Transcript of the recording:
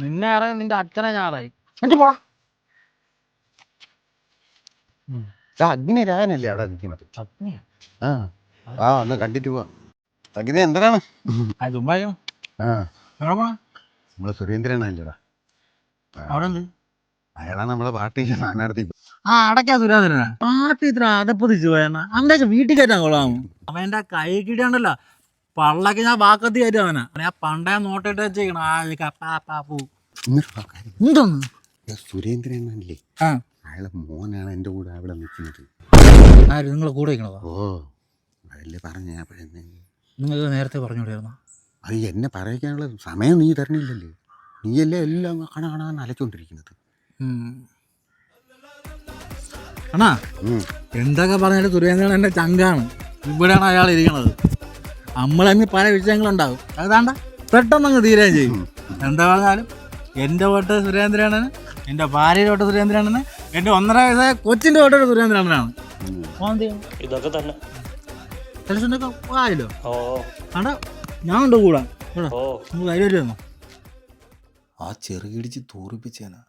നിന്നെ അറിയാൻ നിന്റെ അച്ഛനെ ഞാറായി. അഗ്നിരായനല്ലേ അവിടെ നിൽക്കുന്നത്? ആ ഒന്ന് കണ്ടിട്ട് പോവാ. അഗ്നി എന്തിനാണ്? നമ്മളെ സുരേന്ദ്രനല്ലേടാ, അയാളാണ് നമ്മളെ പാർട്ടി സ്ഥാനാർത്ഥി. അടക്കാ സുരേന്ദ്രനാ പാർട്ടി ഇത്ര അതപ്പതിച്ചു പോയെന്നാ അന്റെ വീട്ടിൽ കയറ്റാൻ കൊള്ളാം. അവൻ എന്റെ കൈ കിട്ടിയാണ്ടല്ലോ പള്ളക്ക് ഞാൻ വാക്കത്തി കയറ്റി അവനാ. ഞാൻ പണ്ടേ നോട്ടിട്ട് വെച്ചേക്കണം. എന്തോന്ന് സുരേന്ദ്രനല്ലേ, അയാളെ മോനാണ് എൻ്റെ കൂടെ അവിടെ നിൽക്കുന്നത്. ആര് നിങ്ങളെ കൂടെ വയ്ക്കണതോ? ഓ അതല്ലേ പറഞ്ഞ. നിങ്ങൾ നേരത്തെ പറഞ്ഞുകൂടായിരുന്നോ? അത് എന്നെ പറയിക്കാനുള്ള സമയം നീ തരണില്ലല്ലേ. നീയല്ലേ എല്ലാം കാണാൻ അലച്ചോണ്ടിരിക്കുന്നത്. അണ്ണാ എന്തൊക്കെ പറഞ്ഞാലും സുരേന്ദ്രൻ എൻ്റെ ചങ്കാണ്. ഇവിടെയാണ് അയാൾ ഇരിക്കണത്. നമ്മളങ്ങ് പല വിഷയങ്ങളുണ്ടാകും. അത് താണ്ട പെട്ടെന്നങ്ങ് തീരുകയും ചെയ്യും. എന്താ പറഞ്ഞാലും എൻ്റെ വോട്ട് സുരേന്ദ്രനാണ്, എൻ്റെ ഭാര്യയുടെ വോട്ട് സുരേന്ദ്രനാണ്, എൻ്റെ 1.5 വയസ്സായ കൊച്ചിൻ്റെ വോട്ട് സുരേന്ദ്രനാണ്. ഇതൊക്കെ തന്നെ ആയല്ലോ. ആണ്ടാ ഞാൻ ഉണ്ട് കൂടാ. ധൈര്യം ആ ചെറുകിടിച്ച് തൂറിപ്പിച്ചേനാ.